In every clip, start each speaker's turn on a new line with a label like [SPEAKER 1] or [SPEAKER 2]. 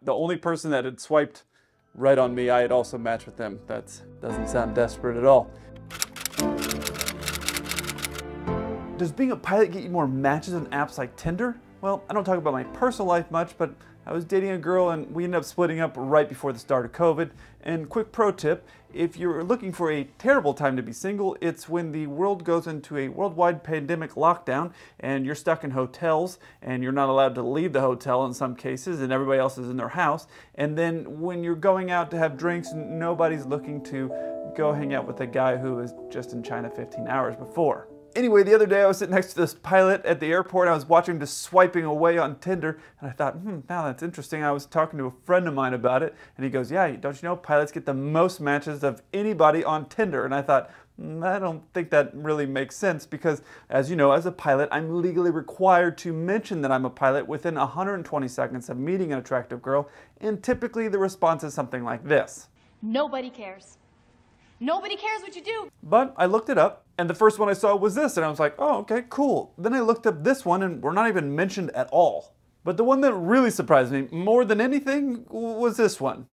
[SPEAKER 1] the only person that had swiped right on me, I had also matched with them. That doesn't sound desperate at all. Does being a pilot get you more matches on apps like Tinder? Well, I don't talk about my personal life much, but I was dating a girl and we ended up splitting up right before the start of COVID. And quick pro tip, if you're looking for a terrible time to be single, it's when the world goes into a worldwide pandemic lockdown and you're stuck in hotels and you're not allowed to leave the hotel in some cases and everybody else is in their house. And then when you're going out to have drinks, nobody's looking to go hang out with a guy who was just in China 15 hours before. Anyway, the other day I was sitting next to this pilot at the airport. I was watching him just swiping away on Tinder, and I thought, wow, that's interesting. I was talking to a friend of mine about it, and he goes, yeah, don't you know pilots get the most matches of anybody on Tinder? And I thought, I don't think that really makes sense because, as you know, as a pilot, I'm legally required to mention that I'm a pilot within 120 seconds of meeting an attractive girl, and typically the response is something like this.
[SPEAKER 2] Nobody cares. Nobody cares what you do.
[SPEAKER 1] But I looked it up, and the first one I saw was this, and I was like, oh, okay, cool. Then I looked up this one, and we're not even mentioned at all. But the one that really surprised me more than anything was this one.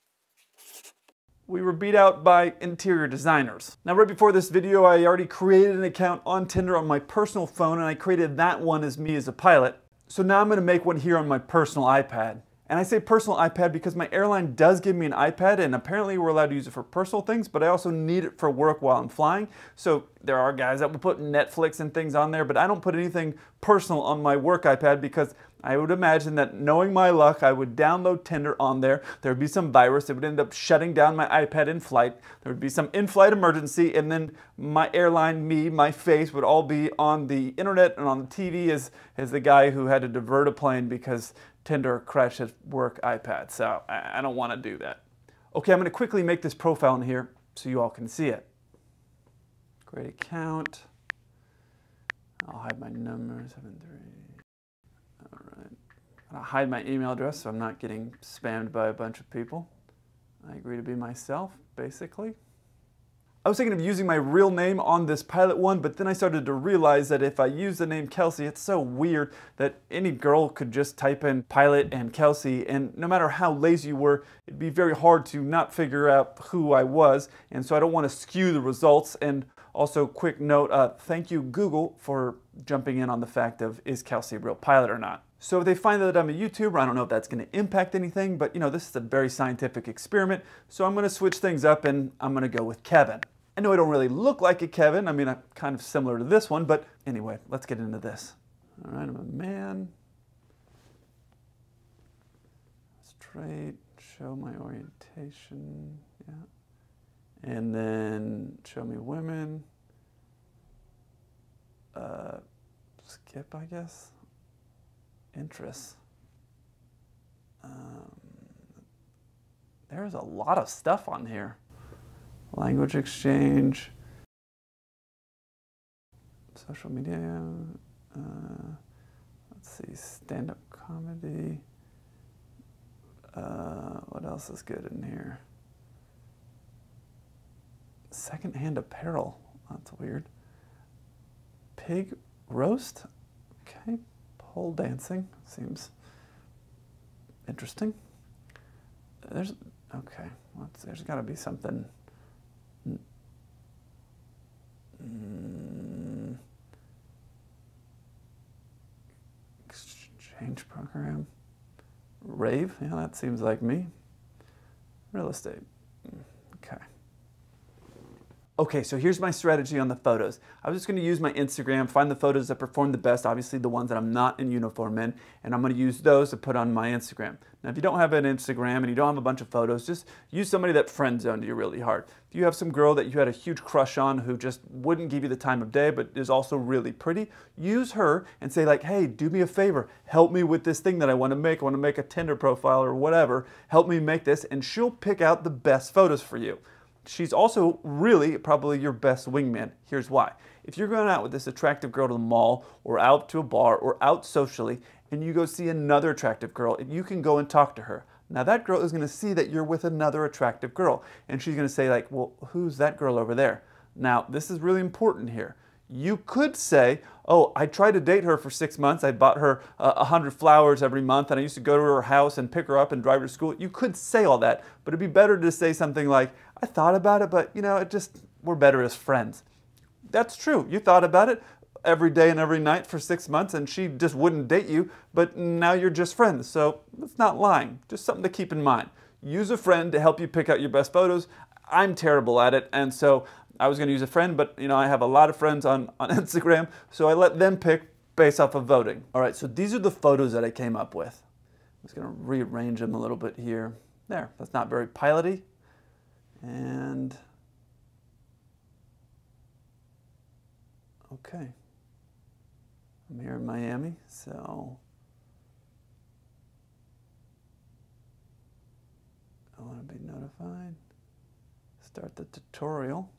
[SPEAKER 1] We were beat out by interior designers. Now, right before this video, I already created an account on Tinder on my personal phone, and I created that one as me as a pilot. So now I'm gonna make one here on my personal iPad. And I say personal iPad because my airline does give me an iPad, and apparently we're allowed to use it for personal things, but I also need it for work while I'm flying. So there are guys that will put Netflix and things on there, but I don't put anything personal on my work iPad because I would imagine that, knowing my luck, I would download Tinder on there. There would be some virus that would end up shutting down my iPad in flight. There would be some in-flight emergency, and then my airline, my face would all be on the internet and on the TV as the guy who had to divert a plane because Tinder crashed his work iPad. So I don't want to do that. Okay, I'm going to quickly make this profile in here so you all can see it. Create account. I'll hide my number, 73. All right. I'll hide my email address so I'm not getting spammed by a bunch of people. I agree to be myself, basically. I was thinking of using my real name on this pilot one, but then I started to realize that if I use the name Kelsey, it's so weird that any girl could just type in pilot and Kelsey, and no matter how lazy you were, it'd be very hard to not figure out who I was, and so I don't want to skew the results. And also, quick note, thank you Google for jumping in on the fact of, is Kelsey a real pilot or not? So if they find that I'm a YouTuber, I don't know if that's going to impact anything, but you know, this is a very scientific experiment, so I'm going to switch things up and I'm going to go with Kevin. I know I don't really look like a Kevin. I mean, I'm kind of similar to this one, but anyway, let's get into this. All right, I'm a man. Straight, show my orientation, yeah. And then show me women. Skip, I guess. Interests. There's a lot of stuff on here. Language exchange, social media, let's see, stand-up comedy, what else is good in here? Second-hand apparel, that's weird. Pig roast, okay, pole dancing, seems interesting. There's gotta be something. Exchange program. Rave, yeah, that seems like me. Real estate, okay. Okay, so here's my strategy on the photos. I was just going to use my Instagram, find the photos that perform the best, obviously the ones that I'm not in uniform in, and I'm going to use those to put on my Instagram. Now, if you don't have an Instagram and you don't have a bunch of photos, just use somebody that friend zoned you really hard. If you have some girl that you had a huge crush on who just wouldn't give you the time of day but is also really pretty, use her and say like, hey, do me a favor, help me with this thing that I want to make. I want to make a Tinder profile or whatever. Help me make this, and she'll pick out the best photos for you. She's also really probably your best wingman. Here's why. If you're going out with this attractive girl to the mall or out to a bar or out socially and you go see another attractive girl, you can go and talk to her. Now that girl is going to see that you're with another attractive girl and she's going to say like, well, who's that girl over there? Now this is really important here. You could say, oh, I tried to date her for 6 months. I bought her 100 flowers every month, and I used to go to her house and pick her up and drive her to school. You could say all that, but it'd be better to say something like, I thought about it, but we're better as friends. That's true. You thought about it every day and every night for 6 months, and she just wouldn't date you, but now you're just friends. So that's not lying. Just something to keep in mind. Use a friend to help you pick out your best photos. I'm terrible at it, and so I was going to use a friend, but I have a lot of friends on Instagram, so I let them pick based off of voting. All right, so these are the photos that I came up with. I'm just going to rearrange them a little bit here. There, that's not very piloty. And okay, I'm here in Miami, so I want to be notified. Start the tutorial.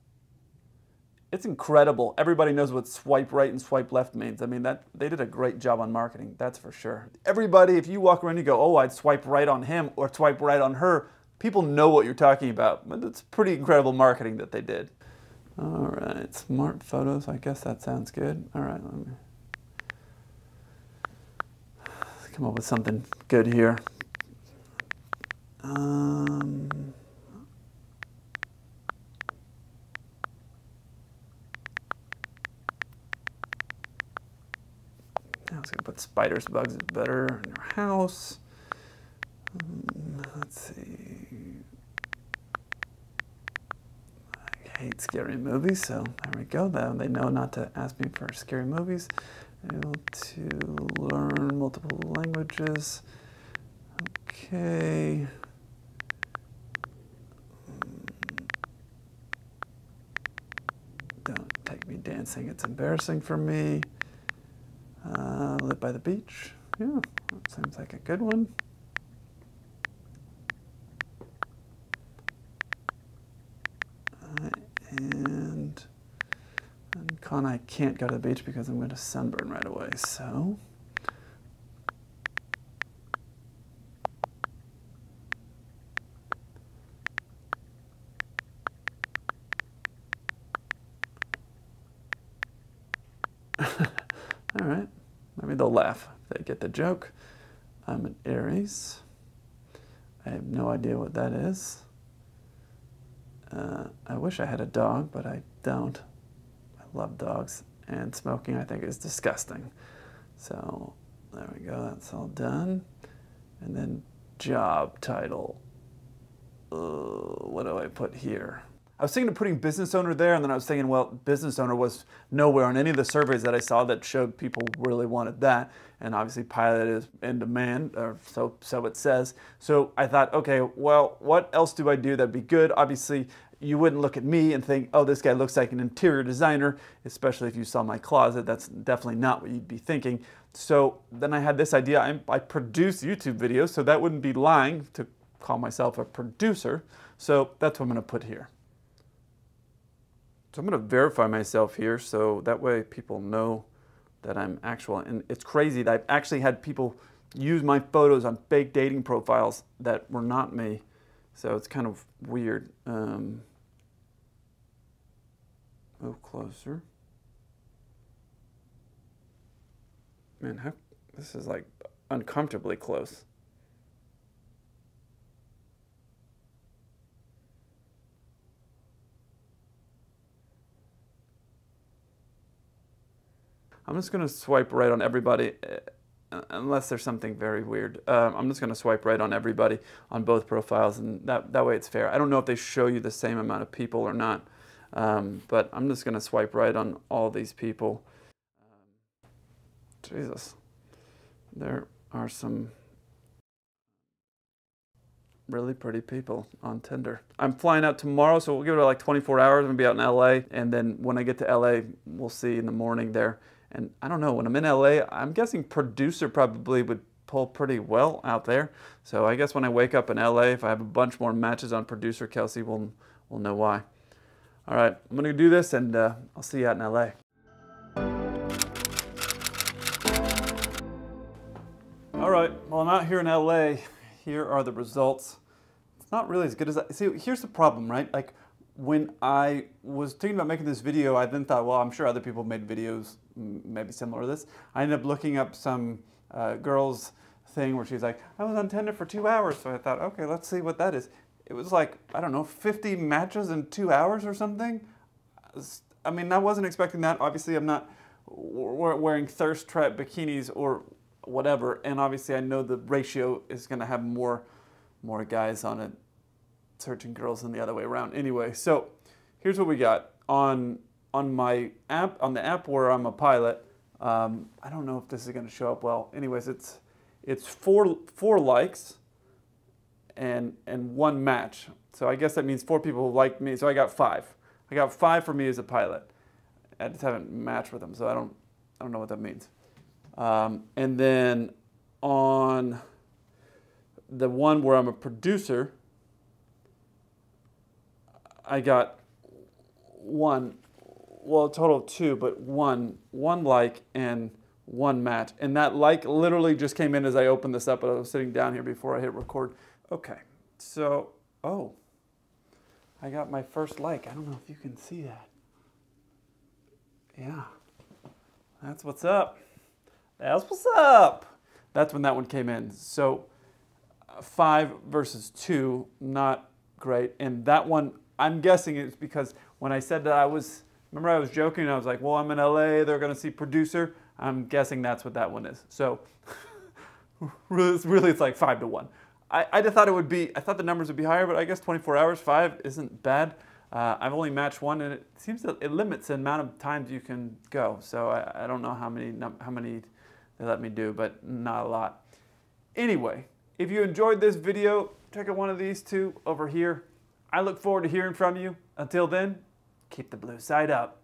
[SPEAKER 1] It's incredible. Everybody knows what swipe right and swipe left means. I mean, they did a great job on marketing, that's for sure. Everybody, if you walk around and you go, oh, I'd swipe right on him or swipe right on her, people know what you're talking about. But it's pretty incredible marketing that they did. All right, smart photos. I guess that sounds good. All right, let's come up with something good here. I was going to put spiders, bugs is better in your house. Let's see. I hate scary movies, so there we go. They know not to ask me for scary movies. Able to learn multiple languages. Okay. Don't take me dancing. It's embarrassing for me. Live by the beach. Yeah, that seems like a good one. And con I can't go to the beach because I'm going to sunburn right away, so. All right, maybe they'll laugh if they get the joke. I'm an Aries. I have no idea what that is. I wish I had a dog, but I don't. I love dogs, and smoking I think is disgusting. So there we go, that's all done. And then job title. What do I put here? I was thinking of putting business owner there, and then I was thinking, well, business owner was nowhere on any of the surveys that I saw that showed people really wanted that. And obviously pilot is in demand, or so it says. So I thought, okay, well, what else do I do that'd be good? Obviously, you wouldn't look at me and think, oh, this guy looks like an interior designer, especially if you saw my closet. That's definitely not what you'd be thinking. So then I had this idea. I produce YouTube videos, so that wouldn't be lying to call myself a producer. So that's what I'm going to put here. So I'm going to verify myself here so that way people know that I'm actual. And it's crazy that I've actually had people use my photos on fake dating profiles that were not me. So it's kind of weird. Move closer. Man, this is like uncomfortably close. I'm just going to swipe right on everybody, unless there's something very weird. I'm just going to swipe right on everybody on both profiles, and that way it's fair. I don't know if they show you the same amount of people or not, but I'm just going to swipe right on all these people. Jesus. There are some really pretty people on Tinder. I'm flying out tomorrow, so we'll give it like 24 hours. I'm going to be out in LA, and then when I get to LA, we'll see in the morning there. And I don't know, when I'm in LA, I'm guessing producer probably would pull pretty well out there. So I guess when I wake up in LA, if I have a bunch more matches on producer, Kelsey will know why. All right, I'm gonna do this, and I'll see you out in LA. All right, well, I'm out here in LA. Here are the results. It's not really as good as see, here's the problem, right? Like, when I was thinking about making this video, I then thought, well, I'm sure other people made videos maybe similar to this. I ended up looking up some girl's thing where she's like, I was on Tinder for 2 hours. So I thought, okay, let's see what that is. It was like, I don't know, 50 matches in 2 hours or something. I mean, I wasn't expecting that. Obviously, I'm not wearing thirst trap bikinis or whatever. And obviously, I know the ratio is going to have more guys on it searching girls than the other way around. Anyway, so here's what we got on my app, on the app where I'm a pilot. I don't know if this is going to show up well. Anyways, it's four likes and 1 match. So I guess that means 4 people liked me. So I got 5. I got 5 for me as a pilot. I just haven't matched with them, so I don't know what that means. And then on the one where I'm a producer, I got 1, well, a total of 2, but one like and 1 match. And that like literally just came in as I opened this up, but I was sitting down here before I hit record. Okay, so, oh, I got my first like. I don't know if you can see that. Yeah, that's what's up. That's what's up. That's when that one came in. So 5 versus 2, not great. And that one, I'm guessing it's because when I said that remember I was joking, I was like, well, I'm in LA, they're gonna see producer. I'm guessing that's what that one is. So really it's like 5 to 1. I just thought I thought the numbers would be higher, but I guess 24 hours, 5 isn't bad. I've only matched 1, and it seems that it limits the amount of times you can go. So I don't know how many they let me do, but not a lot. Anyway, if you enjoyed this video, check out one of these 2 over here. I look forward to hearing from you. Until then, keep the blue side up.